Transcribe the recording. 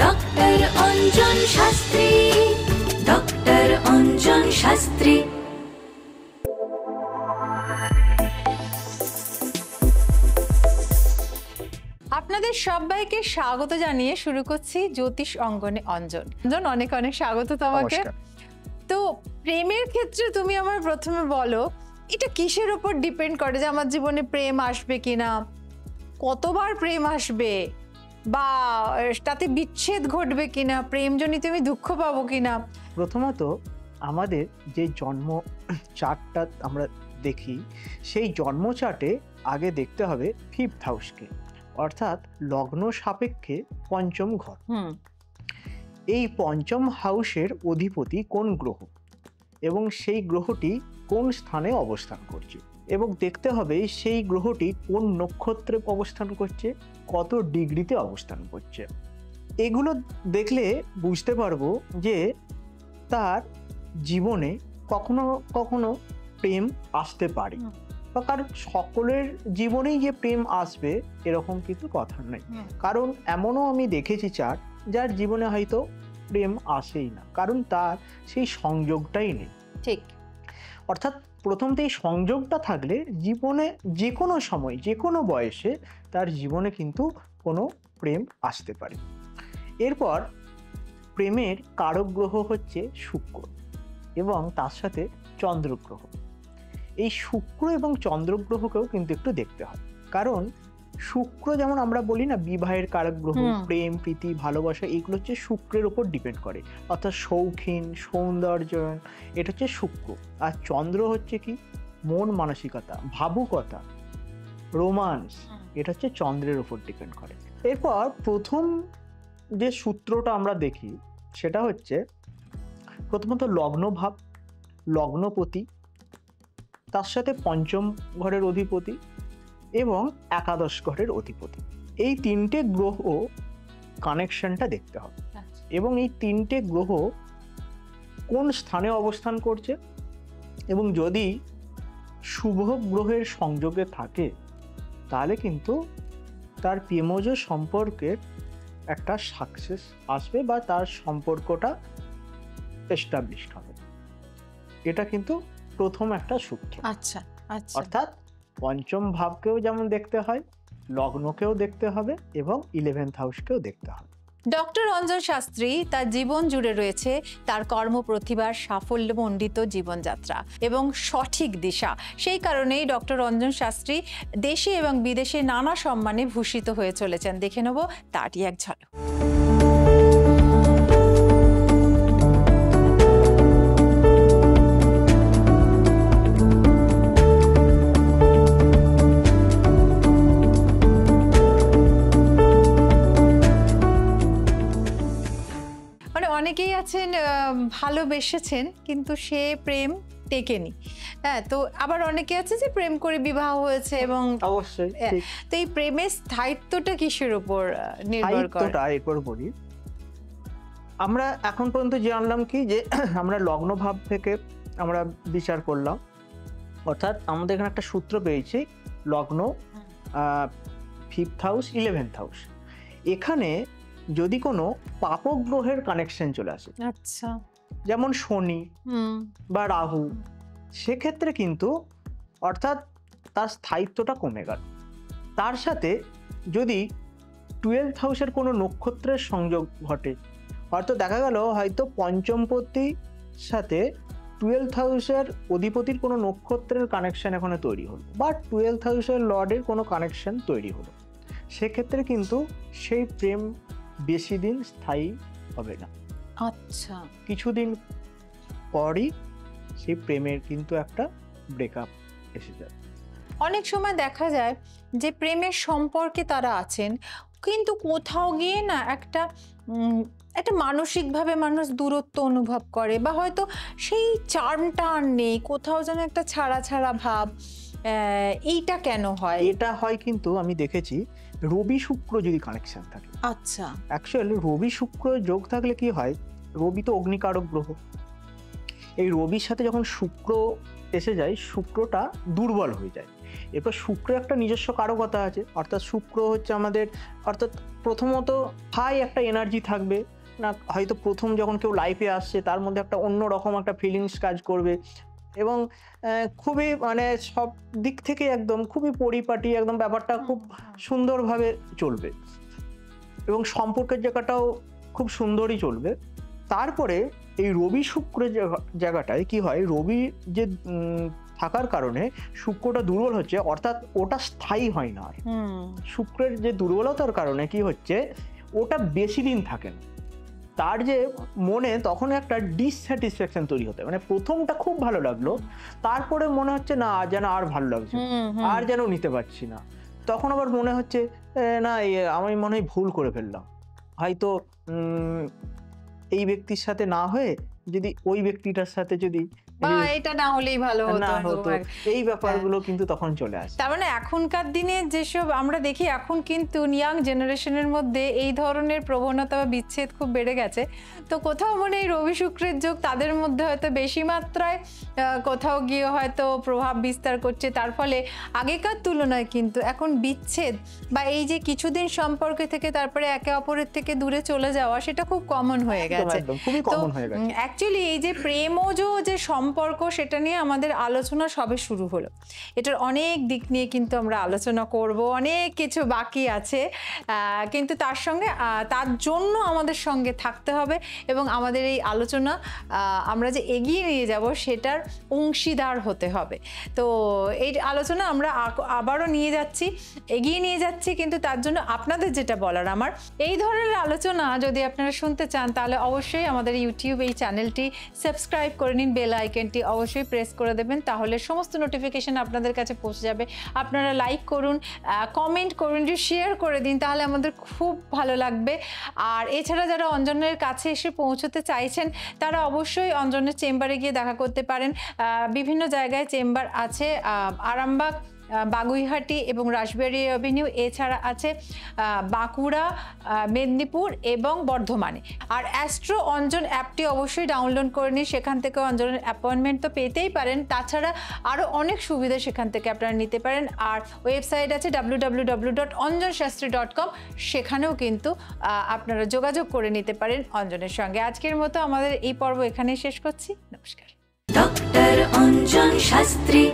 Doctor Anjan Shastri, doctor Anjan Shastri. আপনাদের সবাইকে স্বাগত জানিয়ে শুরু করছি জ্যোতিষ অঙ্গনে অঞ্জন। অনেক অনেক স্বাগত তোমাকে। তো প্রেমের ক্ষেত্রে তুমি আমার প্রথমে বলো, এটা কিসের উপর ডিপেন্ড করে যে আমার জীবনে প্রেম আসবে কিনা, কতবার প্রেম আসবে, বা তাতে বিচ্ছেদ ঘটবে কিনা, প্রেমজনিত আমি দুঃখ পাবো কিনা? প্রথমত আমাদের যে জন্ম চার্টটা আমরা দেখি, সেই জন্ম চার্টে আগে দেখতে হবে ফিফথ হাউসকে, অর্থাৎ লগ্ন সাপেক্ষে পঞ্চম ঘর। এই পঞ্চম হাউসের অধিপতি কোন গ্রহ এবং সেই গ্রহটি কোন স্থানে অবস্থান করছে, এবং দেখতে হবে সেই গ্রহটি কোন নক্ষত্রে অবস্থান করছে, কত ডিগ্রিতে অবস্থান করছে। এগুলো দেখলে বুঝতে পারবো যে তার জীবনে কখনো কখনো প্রেম আসতে পারে, বা কারণ সকলের জীবনেই যে প্রেম আসবে এরকম কিন্তু কথা নেই। কারণ এমনও আমি দেখেছি চার যার জীবনে হয়তো প্রেম আসেই না, কারণ তার সেই সংযোগটাই নেই। ঠিক। অর্থাৎ প্রথমত এই সংযোগটা থাকলে জীবনে যে কোনো সময় যে কোনো বয়সে তার জীবনে কিন্তু কোনো প্রেম আসতে পারে। এরপর প্রেমের কারক গ্রহ হচ্ছে শুক্র এবং তার সাথে চন্দ্র গ্রহ। এই শুক্র এবং চন্দ্র গ্রহকেও কিন্তু একটু দেখতে হয়, কারণ শুক্র যেমন আমরা বলি না বিবাহের কারক গ্রহ, প্রেম প্রীতি ভালোবাসা, এগুলো হচ্ছে শুক্রের উপর ডিপেন্ড করে, অর্থাৎ শৌখিন সৌন্দর্য, এটা হচ্ছে শুক্র। আর চন্দ্র হচ্ছে কি মন মানসিকতা, ভাবুকতা, রোমান্স, এটা হচ্ছে চন্দ্রের উপর ডিপেন্ড করে। এরপর প্রথম যে সূত্রটা আমরা দেখি সেটা হচ্ছে প্রথমত লগ্ন ভাব, লগ্নপতি, তার সাথে পঞ্চম ঘরের অধিপতি এবং একাদশ ঘরের অধিপতি। এই তিনটে গ্রহ কানেকশনটা দেখতে হবে, এবং এই তিনটে গ্রহ কোন স্থানে অবস্থান করছে, এবং যদি শুভ গ্রহের সংযোগে থাকে তাহলে কিন্তু তার প্রেমজ সম্পর্কের একটা সাকসেস আসবে বা তার সম্পর্কটা এস্টাবলিশড হবে। এটা কিন্তু প্রথম একটা সূত্র। আচ্ছা আচ্ছা। অর্থাৎ পঞ্চম ভাবকেও যেমন দেখতে হয়, লগ্নকেও দেখতে হবে এবং 11th হাউসকেও দেখতে হবে। ডক্টর অঞ্জন শাস্ত্রী তার জীবন জুড়ে রয়েছে তার কর্মপ্রতিভার সাফল্যমণ্ডিত জীবনযাত্রা এবং সঠিক দিশা। সেই কারণেই ডক্টর অঞ্জন শাস্ত্রী দেশে এবং বিদেশে নানা সম্মানে ভূষিত হয়ে চলেছেন। দেখে নেব তারই এক ঝলক। অনেকেই আছেন ভালোবেসেছেন কিন্তু সে প্রেম টেকেনি, হ্যাঁ, তো আবার অনেকে আছে যে প্রেম করে বিবাহ হয়েছে এবং অবশ্যই। তো এই প্রেমের স্থায়িত্বটা কিসের উপর নির্ভর করে? এরপর বলি, আমরা এখন পর্যন্ত জানলাম কি যে আমরা লগ্ন ভাব থেকে আমরা বিচার করলাম, অর্থাৎ আমাদের এখানে একটা সূত্র পেয়েছি লগ্ন, ফিফথ হাউস, 11th হাউস। এখানে যদি কোনো পাপক গ্রহের কানেকশন চলে আসে, আচ্ছা, যেমন শনি বা রাহু, সেক্ষেত্রে কিন্তু অর্থাৎ তার স্থায়িত্বটা কমে গেল। তার সাথে যদি 12th হাউসের কোনো নক্ষত্রের সংযোগ ঘটে, অর্থাৎ দেখা গেল হয়তো পঞ্চমপতির সাথে 12th হাউসের অধিপতির কোনো নক্ষত্রের কানেকশন এখানে তৈরি হলো, বা 12th হাউসের লর্ডের কোনো কানেকশন তৈরি হলো, সেক্ষেত্রে কিন্তু সেই প্রেম বেশি দিন স্থায়ী হবে না। আচ্ছা, কিছুদিন পরই সেই প্রেমের কিন্তু একটা ব্রেকআপ এসে যায়। অনেক সময় দেখা যায় যে প্রেমের সম্পর্কে তারা আছেন কিন্তু কোথাও গিয়ে না একটা মানসিকভাবে মানুষ দূরত্ব অনুভব করে, বা হয়তো সেই চার্মটা আর নেই, কোথাও যেন একটা ছাড়া ছাড়া ভাব। এইটা কেন হয়? এটা হয় কিন্তু আমি দেখেছি রবি শুক্র যদি কানেকশন থাকে। আচ্ছা, অ্যাকচুয়ালি রবি শুক্র যোগ থাকলে কি হয়, রবি তো অগ্নিকারক গ্রহ, এই রবির সাথে যখন শুক্র এসে যায় শুক্রটা দুর্বল হয়ে যায়, এরপর শুক্রের একটা নিজস্ব কারকতা আছে, অর্থাৎ শুক্র হচ্ছে আমাদের, অর্থাৎ প্রথমত হাই একটা এনার্জি থাকবে না, হয়তো প্রথম যখন কেউ লাইফে আসছে তার মধ্যে একটা অন্য রকম একটা ফিলিংস কাজ করবে, এবং খুবই মানে সব দিক থেকে একদম খুবই পরিপাটি, একদম ব্যাপারটা খুব সুন্দরভাবে চলবে, এবং সম্পর্কের জায়গাটাও খুব সুন্দরই চলবে। তারপরে এই রবি শুক্রের জায়গাটায় কি হয়, রবি যে থাকার কারণে শুক্রটা দুর্বল হচ্ছে, অর্থাৎ ওটা স্থায়ী হয় না। আর শুক্রের যে দুর্বলতার কারণে কি হচ্ছে, ওটা বেশি দিন থাকে না, তার যে মনে তখন একটা ডিসস্যাটিসফ্যাকশন তৈরি হতে, মানে প্রথমটা খুব ভালো লাগলো, তারপরে মনে হচ্ছে না যেন আর ভালো লাগছে, আর যেন নিতে পারছি না, তখন আবার মনে হচ্ছে না আমি মনে হয় ভুল করে ফেললাম, হয়তো এই ব্যক্তির সাথে না হয়ে যদি ওই ব্যক্তিটার সাথে যদি এটা না হলেই ভালো হতো, এই ব্যাপারগুলো কিন্তু তখন চলে আসে। তার মানে এখনকার দিনে যেসব আমরা দেখি, এখন কিন্তু ইয়াং জেনারেশনের মধ্যে এই ধরনের প্রবণতা বা বিচ্ছেদ খুব বেড়ে গেছে। তো কোথাও মনে এই রবি শুক্রের যোগ তাদের মধ্যে হয়তো বেশি মাত্রায় কোথাও গিয়ে হয়তো প্রভাব বিস্তার করছে, তার ফলে আগেকার তুলনায় কিন্তু এখন বিচ্ছেদ বা এই যে কিছুদিন সম্পর্কে থেকে তারপরে একে অপরের থেকে দূরে চলে যাওয়া, সেটা খুব কমন হয়ে গেছে। তো অ্যাকচুয়ালি এই যে প্রেমজ যে সম্পর্ক, সেটা নিয়ে আমাদের আলোচনা সবে শুরু হলো, এটার অনেক দিক নিয়ে কিন্তু আমরা আলোচনা করব, অনেক কিছু বাকি আছে, কিন্তু তার সঙ্গে তার জন্য আমাদের সঙ্গে থাকতে হবে, এবং আমাদের এই আলোচনা আমরা যে এগিয়ে নিয়ে যাব সেটার অংশীদার হতে হবে। তো এই আলোচনা আমরা আবারও এগিয়ে নিয়ে যাচ্ছি, কিন্তু তার জন্য আপনাদের যেটা বলার, আমার এই ধরনের আলোচনা যদি আপনারা শুনতে চান তাহলে অবশ্যই আমাদের ইউটিউব এই চ্যানেলটি সাবস্ক্রাইব করে নিন, বেল আইকনটি অবশ্যই প্রেস করে দেবেন, তাহলে সমস্ত নোটিফিকেশন আপনাদের কাছে পৌঁছে যাবে। আপনারা লাইক করুন, কমেন্ট করুন, শেয়ার করে দিন, তাহলে আমাদের খুব ভালো লাগবে। আর এছাড়া যারা অঞ্জনের কাছে এসে পৌঁছতে চাইছেন তারা অবশ্যই অঞ্জনের চেম্বারে গিয়ে দেখা করতে পারেন। বিভিন্ন জায়গায় চেম্বার আছে, আরামবাগ, বাগুইহাটি এবং রাসবিহারী এভিনিউ, এছাড়া আছে বাঁকুড়া, মেদিনীপুর এবং বর্ধমানে। আর অ্যাস্ট্রো অঞ্জন অ্যাপটি অবশ্যই ডাউনলোড করে নিন, সেখান থেকে অঞ্জনের অ্যাপয়েন্টমেন্ট তো পেতেই পারেন, তাছাড়া আরও অনেক সুবিধা সেখান থেকে আপনারা নিতে পারেন। আর ওয়েবসাইট আছে www.anjanshastri.com, সেখানেও কিন্তু আপনারা যোগাযোগ করে নিতে পারেন অঞ্জনের সঙ্গে। আজকের মতো আমাদের এই পর্ব এখানেই শেষ করছি। নমস্কার। ডক্টর অঞ্জন শাস্ত্রী।